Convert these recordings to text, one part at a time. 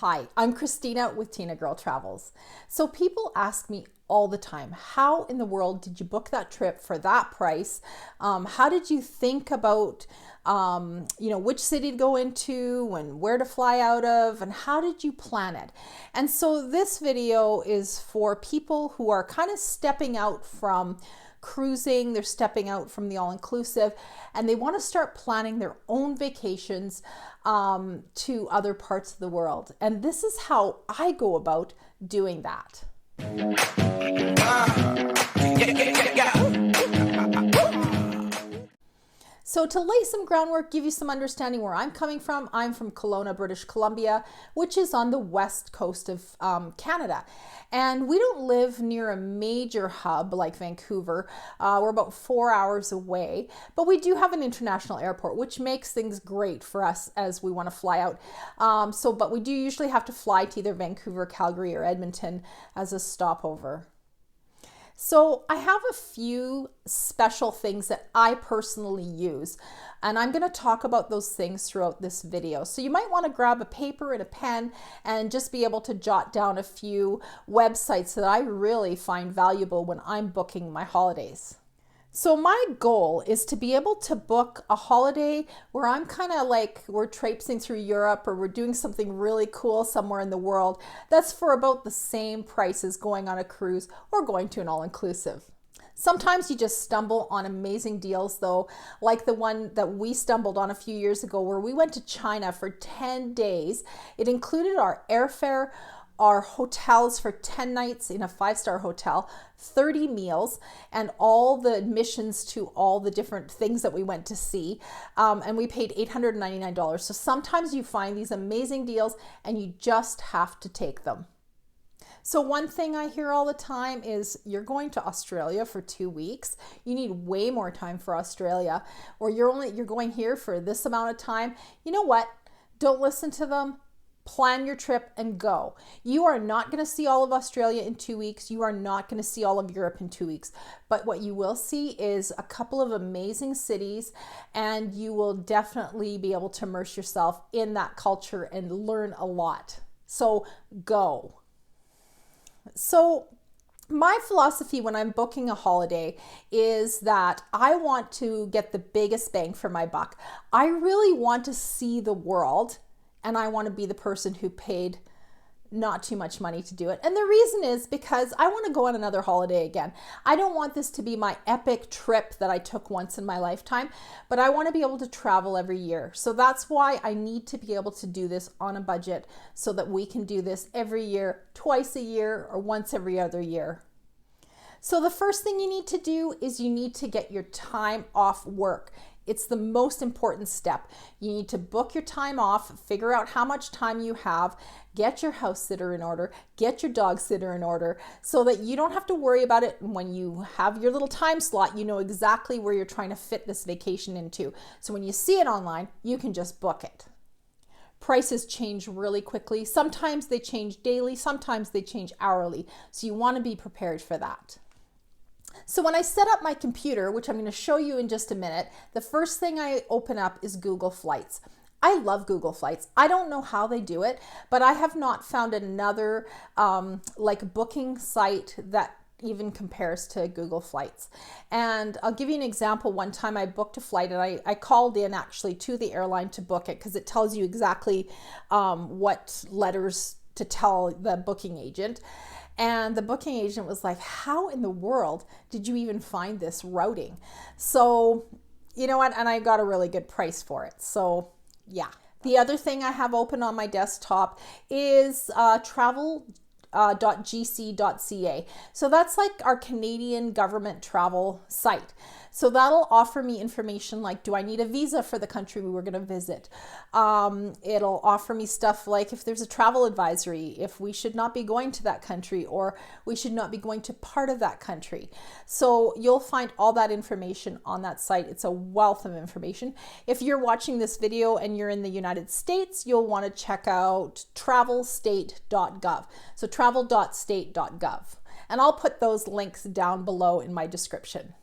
Hi, I'm Christina with Tinagirl Travels. So people ask me all the time, how in the world did you book that trip for that price? How did you think about, which city to go into and where to fly out of, and how did you plan it? And so this video is for people who are kind of stepping out from cruising, they're stepping out from the all-inclusive, and they want to start planning their own vacations to other parts of the world. And this is how I go about doing that. So to lay some groundwork, give you some understanding where I'm coming from, I'm from Kelowna, British Columbia, which is on the west coast of Canada. And we don't live near a major hub like Vancouver. We're about 4 hours away, but we do have an international airport, which makes things great for us as we want to fly out. But we do usually have to fly to either Vancouver, Calgary, or Edmonton as a stopover. So I have a few special things that I personally use, and I'm going to talk about those things throughout this video. So you might want to grab a paper and a pen and just be able to jot down a few websites that I really find valuable when I'm booking my holidays. So my goal is to be able to book a holiday where I'm kind of like we're traipsing through Europe or we're doing something really cool somewhere in the world that's for about the same price as going on a cruise or going to an all-inclusive. Sometimes you just stumble on amazing deals though, like the one that we stumbled on a few years ago where we went to China for 10 days. It included our airfare, our hotels for 10 nights in a 5-star hotel, 30 meals, and all the admissions to all the different things that we went to see. And we paid $899. So sometimes you find these amazing deals and you just have to take them. So one thing I hear all the time is you're going to Australia for 2 weeks. You need way more time for Australia, or you're going here for this amount of time. You know what? Don't listen to them. Plan your trip and go. You are not going to see all of Australia in 2 weeks. You are not going to see all of Europe in 2 weeks. But what you will see is a couple of amazing cities, and you will definitely be able to immerse yourself in that culture and learn a lot. So go. So my philosophy when I'm booking a holiday is that I want to get the biggest bang for my buck. I really want to see the world. And I want to be the person who paid not too much money to do it. And the reason is because I want to go on another holiday again. I don't want this to be my epic trip that I took once in my lifetime, but I want to be able to travel every year. So that's why I need to be able to do this on a budget so that we can do this every year, twice a year, or once every other year. So the first thing you need to do is you need to get your time off work. It's the most important step. You need to book your time off, figure out how much time you have, get your house sitter in order, get your dog sitter in order, so that you don't have to worry about it. When you have your little time slot, you know exactly where you're trying to fit this vacation into. So when you see it online, you can just book it. Prices change really quickly. Sometimes they change daily, sometimes they change hourly. So you want to be prepared for that. So when I set up my computer, which I'm going to show you in just a minute, the first thing I open up is Google Flights. I love Google Flights. I don't know how they do it, but I have not found another booking site that even compares to Google Flights. And I'll give you an example. One time I booked a flight and I called in actually to the airline to book it because it tells you exactly what letters to tell the booking agent. And the booking agent was like, how in the world did you even find this routing? So, you know what? And I got a really good price for it. So, yeah. The other thing I have open on my desktop is travel.gc.ca. So that's like our Canadian government travel site. So that'll offer me information like, do I need a visa for the country we were going to visit? It'll offer me stuff like if there's a travel advisory, if we should not be going to that country or we should not be going to part of that country. So you'll find all that information on that site. It's a wealth of information. If you're watching this video and you're in the United States, you'll want to check out travelstate.gov. So travel.state.gov. And I'll put those links down below in my description.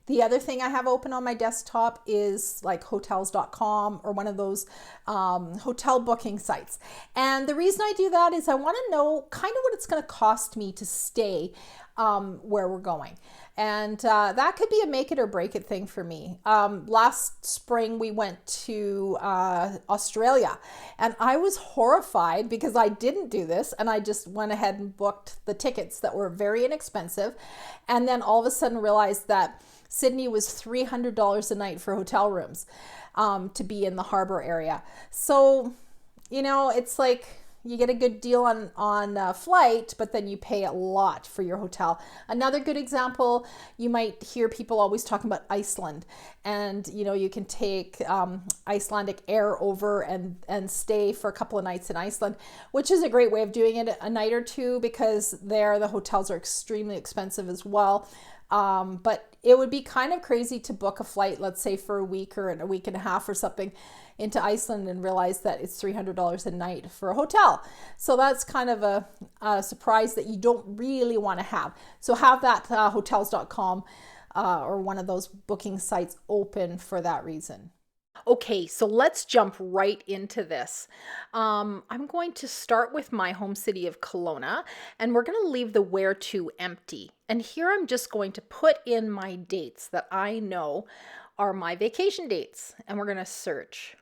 The other thing I have open on my desktop is like hotels.com or one of those hotel booking sites. And the reason I do that is I want to know kind of what it's going to cost me to stay where we're going. And that could be a make it or break it thing for me. Last spring, we went to Australia, and I was horrified because I didn't do this, and I just went ahead and booked the tickets that were very inexpensive. And then all of a sudden realized that Sydney was $300 a night for hotel rooms to be in the harbor area. So, it's like you get a good deal on a flight, but then you pay a lot for your hotel. Another good example, you might hear people always talking about Iceland, and you can take Icelandic Air over and stay for a couple of nights in Iceland, which is a great way of doing it, a night or two, because there the hotels are extremely expensive as well. But it would be kind of crazy to book a flight, let's say for a week or a week and a half or something, into Iceland and realize that it's $300 a night for a hotel. So that's kind of a surprise that you don't really want to have. So have that hotels.com or one of those booking sites open for that reason. Okay, so let's jump right into this. I'm going to start with my home city of Kelowna, and we're going to leave the where to empty. And here I'm just going to put in my dates that I know are my vacation dates, and we're going to search.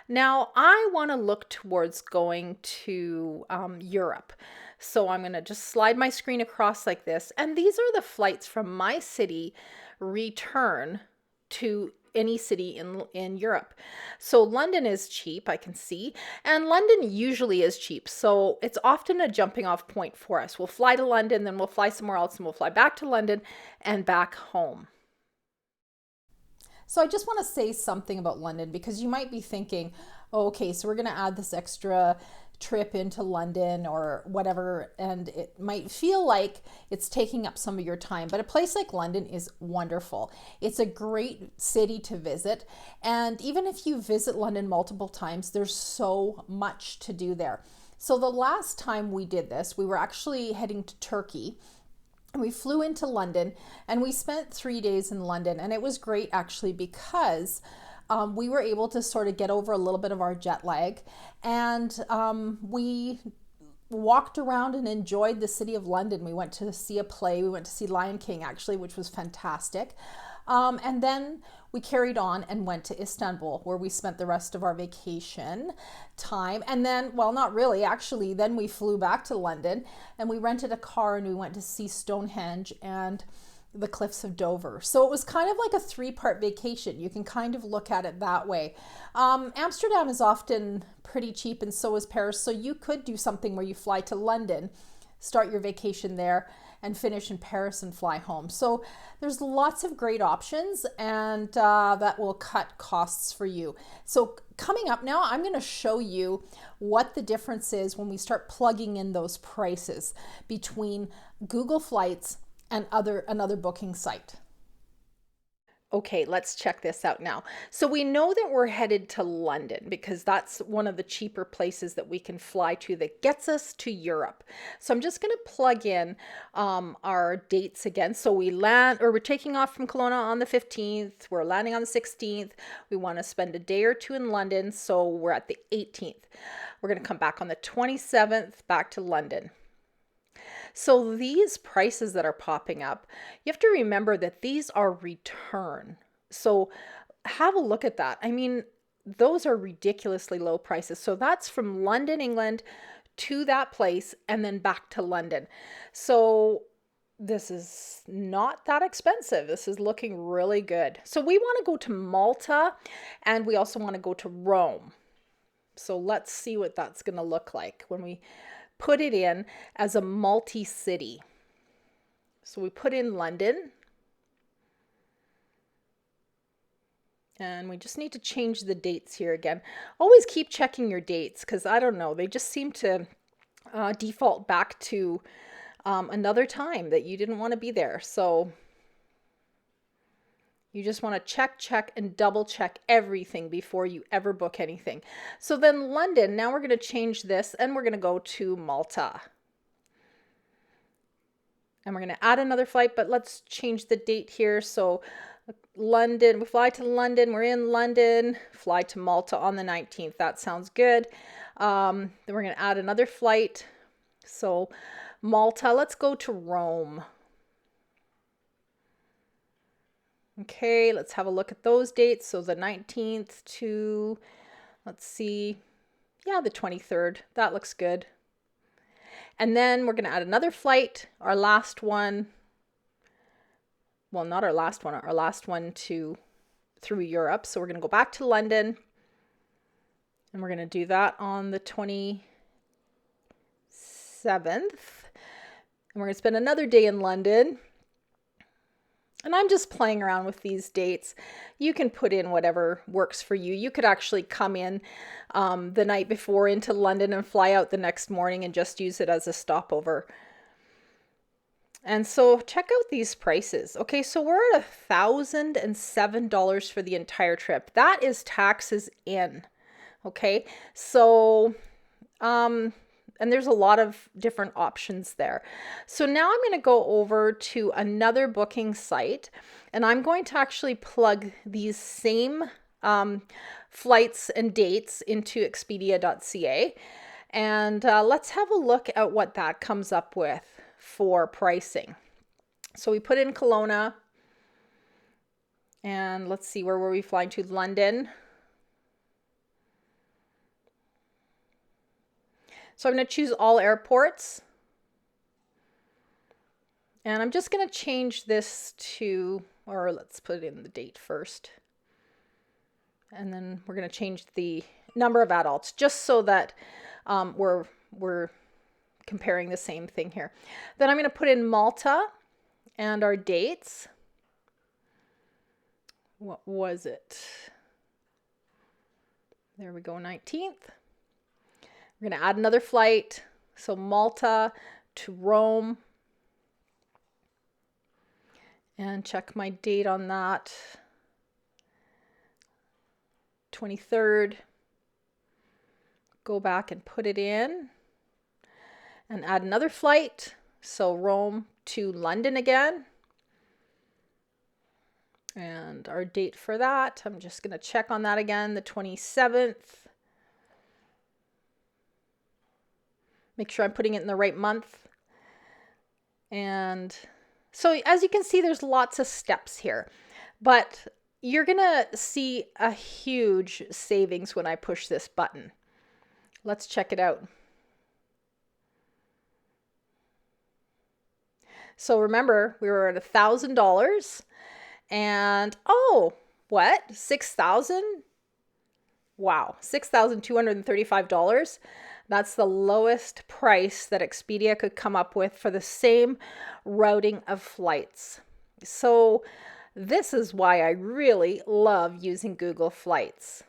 Now, I want to look towards going to Europe. So I'm going to just slide my screen across like this. And these are the flights from my city return to any city in Europe. So London is cheap, I can see, and London usually is cheap. So it's often a jumping off point for us. We'll fly to London, then we'll fly somewhere else, and we'll fly back to London and back home. So I just want to say something about London, because you might be thinking, oh, okay, so we're going to add this extra trip into London or whatever, and it might feel like it's taking up some of your time, but a place like London is wonderful. It's a great city to visit, and even if you visit London multiple times, there's so much to do there. So the last time we did this, we were actually heading to Turkey. We flew into London and we spent 3 days in London, and it was great actually because we were able to sort of get over a little bit of our jet lag, and we walked around and enjoyed the city of London. We went to see a play. We went to see Lion King actually, which was fantastic. And then we carried on and went to Istanbul, where we spent the rest of our vacation time. And then, well, not really, actually, then we flew back to London and we rented a car and we went to see Stonehenge and the cliffs of Dover. So it was kind of like a 3-part vacation. You can kind of look at it that way. Amsterdam is often pretty cheap, and so is Paris. So you could do something where you fly to London, start your vacation there, and finish in Paris and fly home. So there's lots of great options, and that will cut costs for you. So coming up now, I'm going to show you what the difference is when we start plugging in those prices between Google Flights and another booking site. Okay, let's check this out now. So we know that we're headed to London because that's one of the cheaper places that we can fly to that gets us to Europe. So I'm just going to plug in our dates again. So we're taking off from Kelowna on the 15th. We're landing on the 16th. We want to spend a day or two in London. So we're at the 18th. We're going to come back on the 27th back to London. So these prices that are popping up, you have to remember that these are return. So have a look at that. I mean, those are ridiculously low prices. So that's from London, England to that place and then back to London. So this is not that expensive. This is looking really good. So we want to go to Malta and we also want to go to Rome. So let's see what that's going to look like when we put it in as a multi-city. So we put in London. And we just need to change the dates here again. Always keep checking your dates because I don't know, they just seem to default back to another time that you didn't want to be there. So you just want to check, and double check everything before you ever book anything. So then London, now we're going to change this and we're going to go to Malta. And we're going to add another flight, but let's change the date here. So London, we fly to London, we're in London, fly to Malta on the 19th. That sounds good. Then we're going to add another flight. So Malta, let's go to Rome. Okay, let's have a look at those dates. So the 19th to, let's see, yeah, the 23rd. That looks good. And then we're going to add another flight, our last one. Well, not our last one through Europe. So we're going to go back to London. And we're going to do that on the 27th. And we're going to spend another day in London. And I'm just playing around with these dates. You can put in whatever works for you. You could actually come in the night before into London and fly out the next morning and just use it as a stopover. And so check out these prices. Okay, so we're at $1,007 for the entire trip. That is taxes in. Okay, so and there's a lot of different options there. So now I'm going to go over to another booking site, and I'm going to actually plug these same flights and dates into expedia.ca. And let's have a look at what that comes up with for pricing. So we put in Kelowna, and let's see, where were we flying to? London. So I'm going to choose all airports. And I'm just going to change this to, or let's put in the date first. And then we're going to change the number of adults just so that we're comparing the same thing here. Then I'm going to put in Malta and our dates. What was it? There we go, 19th. We're going to add another flight. So Malta to Rome. And check my date on that. 23rd. Go back and put it in. And add another flight. So Rome to London again. And our date for that, I'm just going to check on that again, the 27th. Make sure I'm putting it in the right month. And so as you can see, there's lots of steps here, but you're going to see a huge savings when I push this button. Let's check it out. So remember, we were at $1,000 and oh, what? 6,000? Wow, $6,235. That's the lowest price that Expedia could come up with for the same routing of flights. So this is why I really love using Google Flights.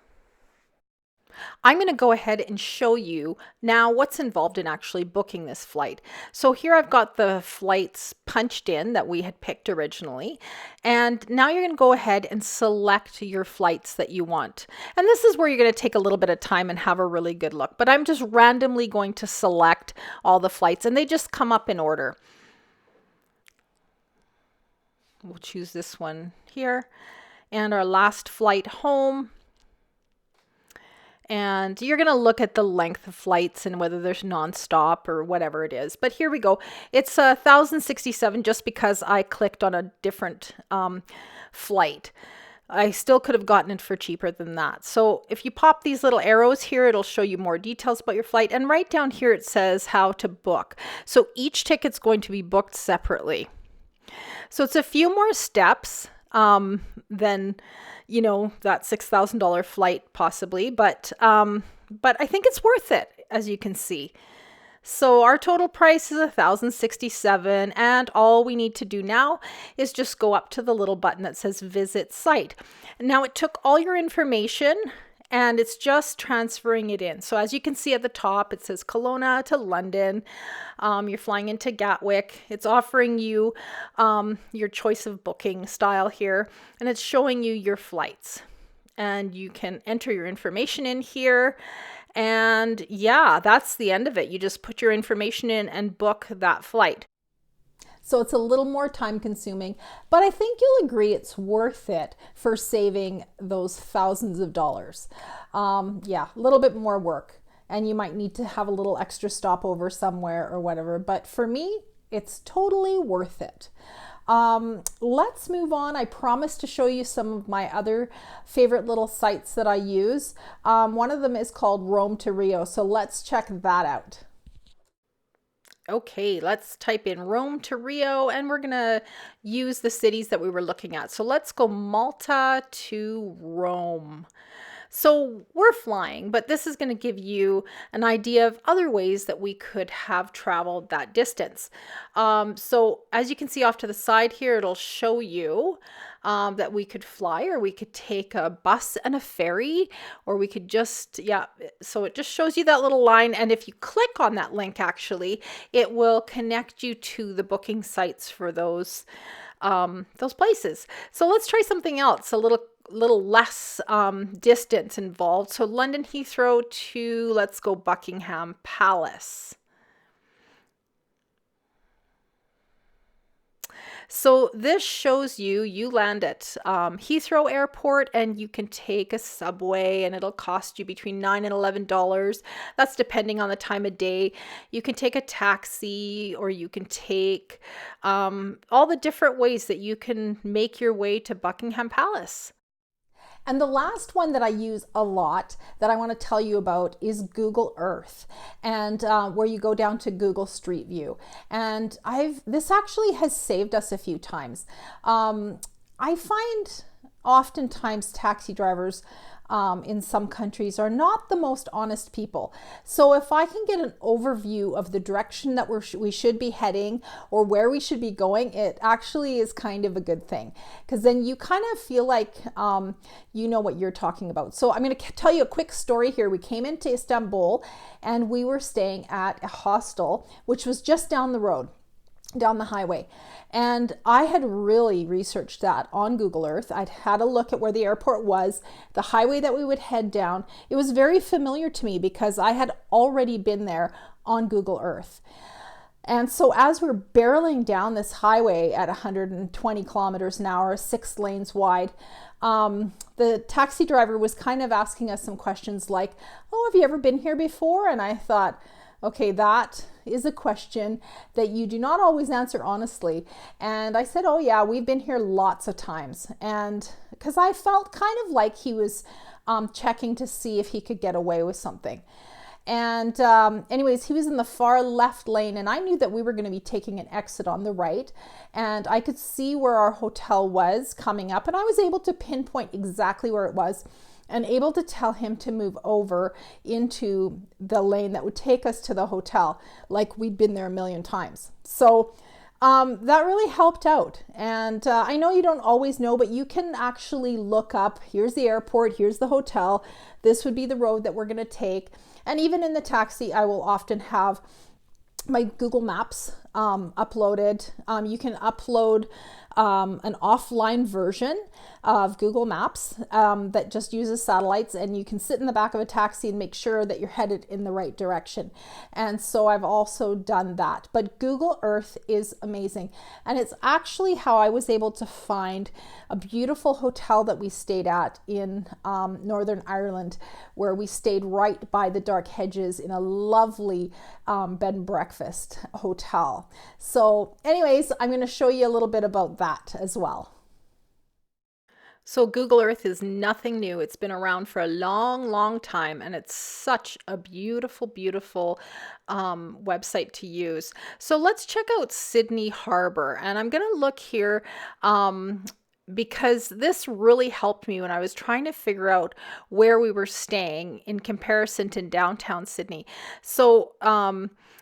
I'm going to go ahead and show you now what's involved in actually booking this flight. So here I've got the flights punched in that we had picked originally. And now you're going to go ahead and select your flights that you want. And this is where you're going to take a little bit of time and have a really good look. But I'm just randomly going to select all the flights and they just come up in order. We'll choose this one here. And our last flight home. And you're going to look at the length of flights and whether there's nonstop or whatever it is. But here we go. It's 1,067 just because I clicked on a different flight. I still could have gotten it for cheaper than that. So if you pop these little arrows here, it'll show you more details about your flight. And right down here, it says how to book. So each ticket's going to be booked separately. So it's a few more steps than, you know, that $6,000 flight possibly, but I think it's worth it, as you can see. So our total price is $1,067, and all we need to do now is just go up to the little button that says Visit Site. Now it took all your information and it's just transferring it in. So as you can see at the top, it says Kelowna to London. You're flying into Gatwick. It's offering you your choice of booking style here, and it's showing you your flights. And you can enter your information in here. And yeah, that's the end of it. You just put your information in and book that flight. So it's a little more time consuming, but I think you'll agree it's worth it for saving those thousands of dollars. Yeah, a little bit more work, and you might need to have a little extra stopover somewhere or whatever, but for me, it's totally worth it. Let's move on. I promised to show you some of my other favorite little sites that I use. One of them is called Rome to Rio, so let's check that out. Okay, let's type in Rome to Rio, and we're gonna use the cities that we were looking at. So let's go Malta to Rome. So we're flying, but this is going to give you an idea of other ways that we could have traveled that distance. So as you can see off to the side here, it'll show you that we could fly, or we could take a bus and a ferry, or we could just, yeah, so it just shows you that little line. And if you click on that link, actually, it will connect you to the booking sites for those places. So let's try something else, a little less distance involved. So London Heathrow to, let's go Buckingham Palace. So this shows you land at Heathrow Airport, and you can take a subway, and it'll cost you between $9 and $11. That's depending on the time of day. You can take a taxi, or you can take all the different ways that you can make your way to Buckingham Palace. And the last one that I use a lot that I want to tell you about is Google Earth, and where you go down to Google Street View. And this actually has saved us a few times. I find oftentimes taxi drivers in some countries are not the most honest people. So if I can get an overview of the direction that we should be heading, or where we should be going, it actually is kind of a good thing, because then you kind of feel like you know what you're talking about. So I'm going to tell you a quick story here. We came into Istanbul, and we were staying at a hostel, which was just down the road, down the highway. And I had really researched that on Google Earth. I'd had a look at where the airport was, the highway that we would head down. It was very familiar to me because I had already been there on Google Earth. And so as we're barreling down this highway at 120 kilometers an hour, 6 lanes wide, the taxi driver was kind of asking us some questions like, oh, have you ever been here before? And I thought, okay, that is a question that you do not always answer honestly. And I said, oh yeah, we've been here lots of times. And because I felt kind of like he was checking to see if he could get away with something. And anyways, he was in the far left lane, and I knew that we were going to be taking an exit on the right, and I could see where our hotel was coming up, and I was able to pinpoint exactly where it was, and able to tell him to move over into the lane that would take us to the hotel, like we'd been there a million times. So that really helped out. And I know you don't always know, but you can actually look up, here's the airport, here's the hotel, this would be the road that we're going to take. And even in the taxi, I will often have my Google Maps uploaded. You can upload an offline version of Google Maps that just uses satellites, and you can sit in the back of a taxi and make sure that you're headed in the right direction. And so I've also done that. But Google Earth is amazing, and it's actually how I was able to find a beautiful hotel that we stayed at in Northern Ireland, where we stayed right by the dark hedges in a lovely bed and breakfast hotel. So anyways, I'm going to show you a little bit about that as well. So Google Earth is nothing new. It's been around for a long, long time, and it's such a beautiful, beautiful website to use. So let's check out Sydney Harbor, and I'm going to look here because this really helped me when I was trying to figure out where we were staying in comparison to downtown Sydney. So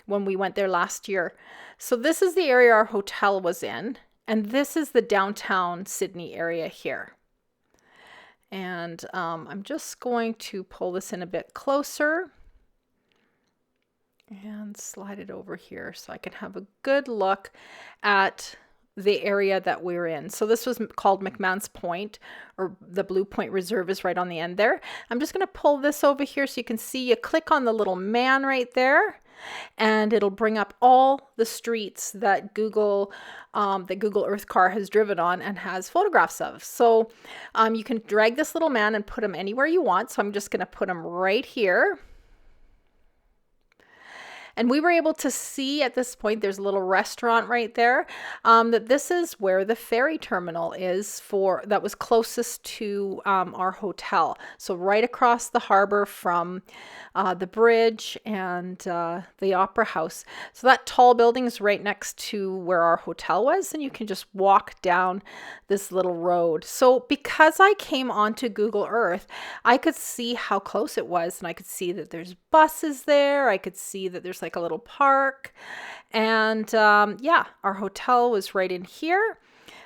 when we went there last year. So this is the area our hotel was in, and this is the downtown Sydney area here. And I'm just going to pull this in a bit closer and slide it over here so I can have a good look at the area that we're in. So this was called McMahon's Point, or the Blue Point Reserve is right on the end there. I'm just going to pull this over here so you can see. You click on the little man right there, and it'll bring up all the streets that Google Earth car has driven on and has photographs of. So you can drag this little man and put him anywhere you want. So I'm just going to put him right here. And we were able to see at this point, there's a little restaurant right there, that this is where the ferry terminal is that was closest to our hotel. So right across the harbor from the bridge and the Opera House. So that tall building is right next to where our hotel was, and you can just walk down this little road. So because I came onto Google Earth, I could see how close it was, and I could see that there's buses there. I could see that there's like a little park, and yeah, our hotel was right in here.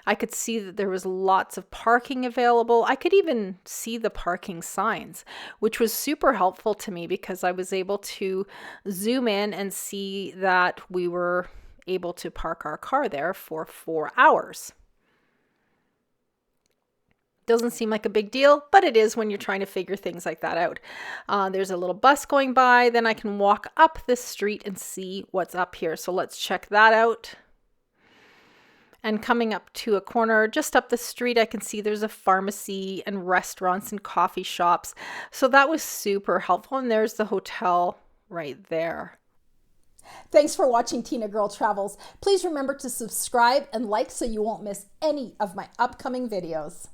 I could see that there was lots of parking available. I could even see the parking signs, which was super helpful to me because I was able to zoom in and see that we were able to park our car there for 4 hours. Doesn't seem like a big deal, but it is when you're trying to figure things like that out. There's a little bus going by. Then I can walk up this street and see what's up here. So let's check that out. And coming up to a corner just up the street, I can see there's a pharmacy and restaurants and coffee shops. So that was super helpful. And there's the hotel right there. Thanks for watching Tinagirl Travels. Please remember to subscribe and like so you won't miss any of my upcoming videos.